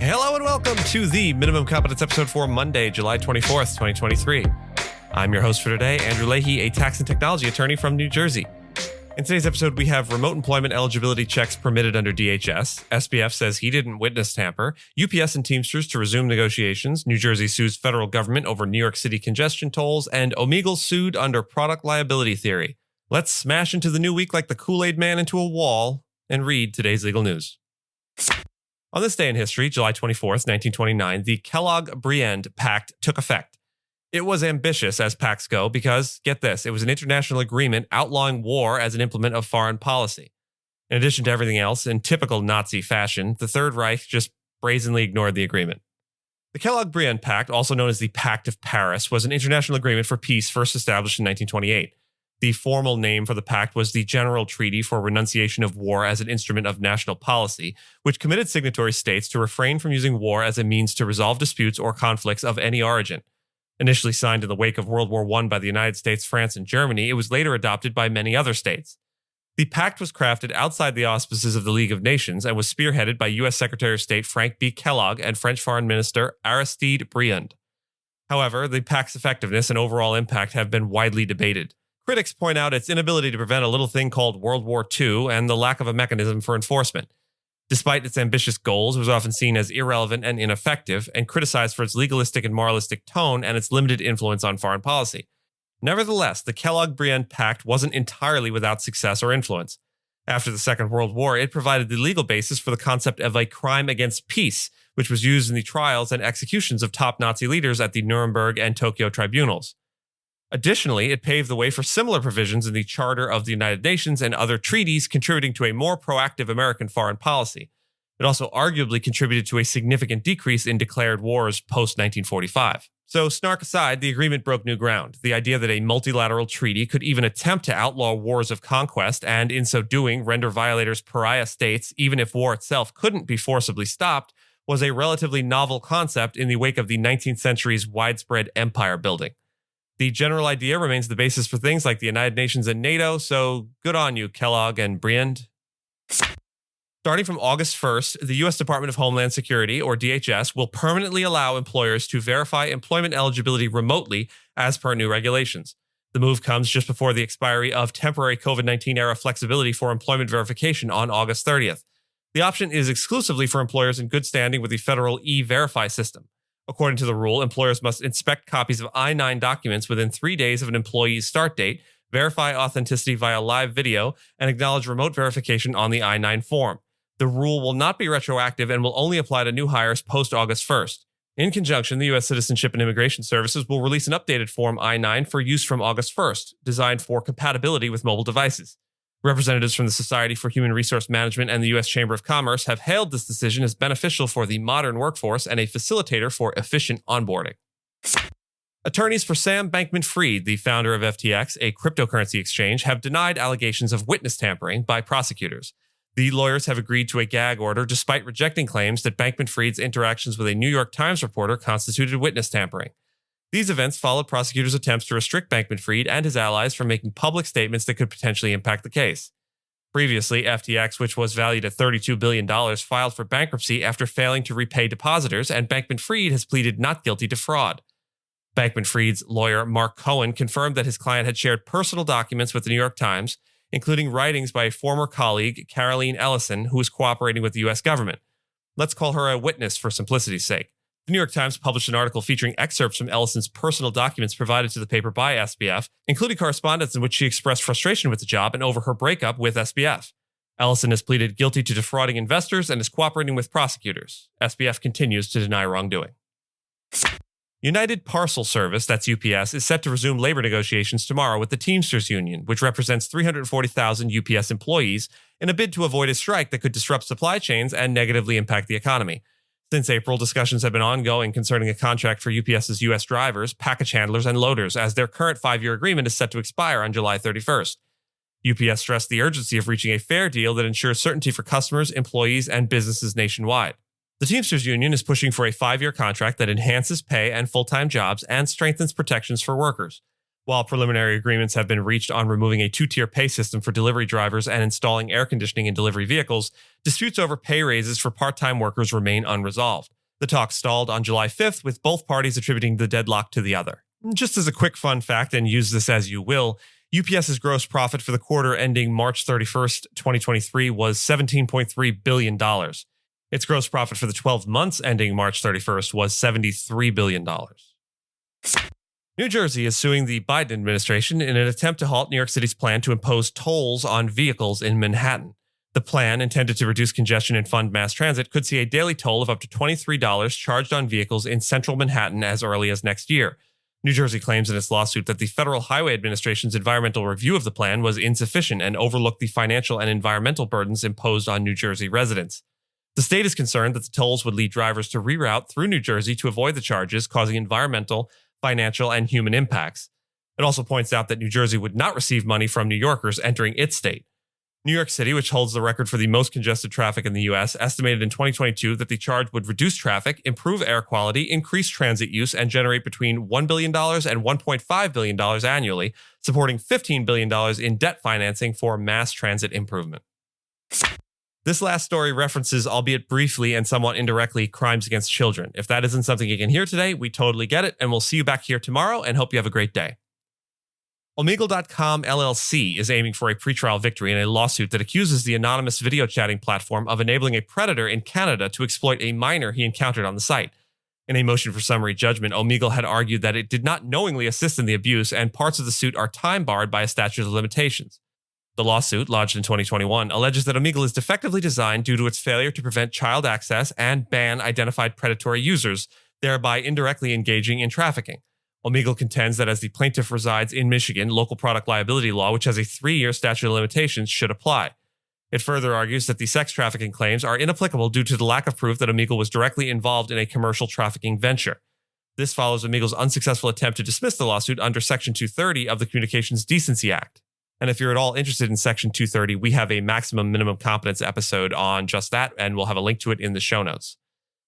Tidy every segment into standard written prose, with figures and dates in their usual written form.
Hello and welcome to the Minimum Competence episode for Monday, July 24th, 2023. I'm your host for today, Andrew Leahy, a tax and technology attorney from New Jersey. In today's episode, we have remote employment eligibility checks permitted under DHS. SBF says he didn't witness Tamper. UPS and Teamsters to resume negotiations. New Jersey sues federal government over New York City congestion tolls. And Omegle sued under product liability theory. Let's smash into the new week like the Kool-Aid man into a wall and read today's legal news. On this day in history, July 24th, 1929, the Kellogg-Briand Pact took effect. It was ambitious as pacts go because, get this, it was an international agreement outlawing war as an implement of foreign policy. In addition to everything else, in typical Nazi fashion, the Third Reich just brazenly ignored the agreement. The Kellogg-Briand Pact, also known as the Pact of Paris, was an international agreement for peace first established in 1928. The formal name for the pact was the General Treaty for Renunciation of War as an Instrument of National Policy, which committed signatory states to refrain from using war as a means to resolve disputes or conflicts of any origin. Initially signed in the wake of World War I by the United States, France, and Germany, it was later adopted by many other states. The pact was crafted outside the auspices of the League of Nations and was spearheaded by U.S. Secretary of State Frank B. Kellogg and French Foreign Minister Aristide Briand. However, the pact's effectiveness and overall impact have been widely debated. Critics point out its inability to prevent a little thing called World War II and the lack of a mechanism for enforcement. Despite its ambitious goals, it was often seen as irrelevant and ineffective, and criticized for its legalistic and moralistic tone and its limited influence on foreign policy. Nevertheless, the Kellogg-Briand Pact wasn't entirely without success or influence. After the Second World War, it provided the legal basis for the concept of a crime against peace, which was used in the trials and executions of top Nazi leaders at the Nuremberg and Tokyo Tribunals. Additionally, it paved the way for similar provisions in the Charter of the United Nations and other treaties, contributing to a more proactive American foreign policy. It also arguably contributed to a significant decrease in declared wars post-1945. So, snark aside, the agreement broke new ground. The idea that a multilateral treaty could even attempt to outlaw wars of conquest and, in so doing, render violators pariah states, even if war itself couldn't be forcibly stopped, was a relatively novel concept in the wake of the 19th century's widespread empire building. The general idea remains the basis for things like the United Nations and NATO, so good on you, Kellogg and Briand. Starting from August 1st, the U.S. Department of Homeland Security, or DHS, will permanently allow employers to verify employment eligibility remotely as per new regulations. The move comes just before the expiry of temporary COVID-19 era flexibility for employment verification on August 30th. The option is exclusively for employers in good standing with the federal E-Verify system. According to the rule, employers must inspect copies of I-9 documents within 3 days of an employee's start date, verify authenticity via live video, and acknowledge remote verification on the I-9 form. The rule will not be retroactive and will only apply to new hires post-August 1st. In conjunction, the U.S. Citizenship and Immigration Services will release an updated Form I-9 for use from August 1st, designed for compatibility with mobile devices. Representatives from the Society for Human Resource Management and the U.S. Chamber of Commerce have hailed this decision as beneficial for the modern workforce and a facilitator for efficient onboarding. Attorneys for Sam Bankman-Fried, the founder of FTX, a cryptocurrency exchange, have denied allegations of witness tampering by prosecutors. The lawyers have agreed to a gag order despite rejecting claims that Bankman-Fried's interactions with a New York Times reporter constituted witness tampering. These events followed prosecutors' attempts to restrict Bankman-Fried and his allies from making public statements that could potentially impact the case. Previously, FTX, which was valued at $32 billion, filed for bankruptcy after failing to repay depositors, and Bankman-Fried has pleaded not guilty to fraud. Bankman-Fried's lawyer, Mark Cohen, confirmed that his client had shared personal documents with the New York Times, including writings by a former colleague, Caroline Ellison, who was cooperating with the U.S. government. Let's call her a witness for simplicity's sake. The New York Times published an article featuring excerpts from Ellison's personal documents provided to the paper by SBF, including correspondence in which she expressed frustration with the job and over her breakup with SBF. Ellison has pleaded guilty to defrauding investors and is cooperating with prosecutors. SBF continues to deny wrongdoing. United Parcel Service, that's UPS, is set to resume labor negotiations tomorrow with the Teamsters Union, which represents 340,000 UPS employees, in a bid to avoid a strike that could disrupt supply chains and negatively impact the economy. Since April, discussions have been ongoing concerning a contract for UPS's U.S. drivers, package handlers, and loaders, as their current 5-year agreement is set to expire on July 31st. UPS stressed the urgency of reaching a fair deal that ensures certainty for customers, employees, and businesses nationwide. The Teamsters Union is pushing for a 5-year contract that enhances pay and full-time jobs and strengthens protections for workers. While preliminary agreements have been reached on removing a two-tier pay system for delivery drivers and installing air conditioning in delivery vehicles, disputes over pay raises for part-time workers remain unresolved. The talks stalled on July 5th, with both parties attributing the deadlock to the other. Just as a quick fun fact, and use this as you will, UPS's gross profit for the quarter ending March 31st, 2023 was $17.3 billion. Its gross profit for the 12 months ending March 31st was $73 billion. New Jersey is suing the Biden administration in an attempt to halt New York City's plan to impose tolls on vehicles in Manhattan. The plan, intended to reduce congestion and fund mass transit, could see a daily toll of up to $23 charged on vehicles in central Manhattan as early as next year. New Jersey claims in its lawsuit that the Federal Highway Administration's environmental review of the plan was insufficient and overlooked the financial and environmental burdens imposed on New Jersey residents. The state is concerned that the tolls would lead drivers to reroute through New Jersey to avoid the charges, causing environmental, financial, and human impacts. It also points out that New Jersey would not receive money from New Yorkers entering its state. New York City, which holds the record for the most congested traffic in the U.S., estimated in 2022 that the charge would reduce traffic, improve air quality, increase transit use, and generate between $1 billion and $1.5 billion annually, supporting $15 billion in debt financing for mass transit improvement. This last story references, albeit briefly and somewhat indirectly, crimes against children. If that isn't something you can hear today, we totally get it, and we'll see you back here tomorrow, and hope you have a great day. Omegle.com LLC is aiming for a pretrial victory in a lawsuit that accuses the anonymous video chatting platform of enabling a predator in Canada to exploit a minor he encountered on the site. In a motion for summary judgment, Omegle had argued that it did not knowingly assist in the abuse, and parts of the suit are time-barred by a statute of limitations. The lawsuit, lodged in 2021, alleges that Omegle is defectively designed due to its failure to prevent child access and ban identified predatory users, thereby indirectly engaging in trafficking. Omegle contends that as the plaintiff resides in Michigan, local product liability law, which has a 3-year statute of limitations, should apply. It further argues that the sex trafficking claims are inapplicable due to the lack of proof that Omegle was directly involved in a commercial trafficking venture. This follows Omegle's unsuccessful attempt to dismiss the lawsuit under Section 230 of the Communications Decency Act. And if you're at all interested in Section 230, we have a maximum minimum competence episode on just that, and we'll have a link to it in the show notes.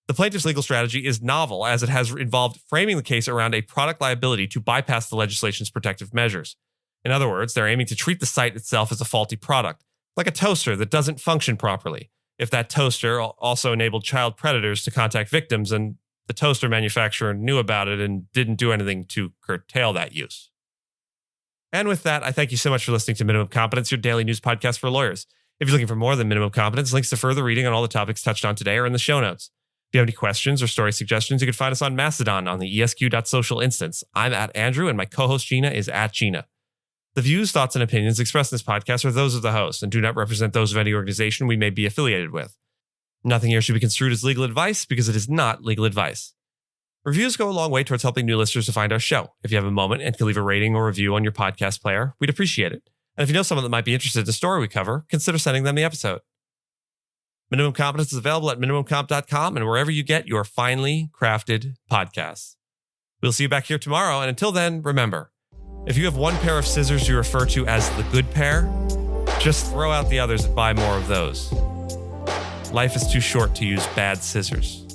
The plaintiff's legal strategy is novel, as it has involved framing the case around a product liability to bypass the legislation's protective measures. In other words, they're aiming to treat the site itself as a faulty product, like a toaster that doesn't function properly. If that toaster also enabled child predators to contact victims, and the toaster manufacturer knew about it and didn't do anything to curtail that use. And with that, I thank you so much for listening to Minimum Competence, your daily news podcast for lawyers. If you're looking for more than Minimum Competence, links to further reading on all the topics touched on today are in the show notes. If you have any questions or story suggestions, you can find us on Mastodon on the esq.social instance. I'm at Andrew, and my co-host Gina is at Gina. The views, thoughts, and opinions expressed in this podcast are those of the host and do not represent those of any organization we may be affiliated with. Nothing here should be construed as legal advice because it is not legal advice. Reviews go a long way towards helping new listeners to find our show. If you have a moment and can leave a rating or review on your podcast player, we'd appreciate it. And if you know someone that might be interested in the story we cover, consider sending them the episode. Minimum Competence is available at minimumcomp.com and wherever you get your finely crafted podcasts. We'll see you back here tomorrow, and until then, remember, if you have one pair of scissors you refer to as the good pair, just throw out the others and buy more of those. Life is too short to use bad scissors.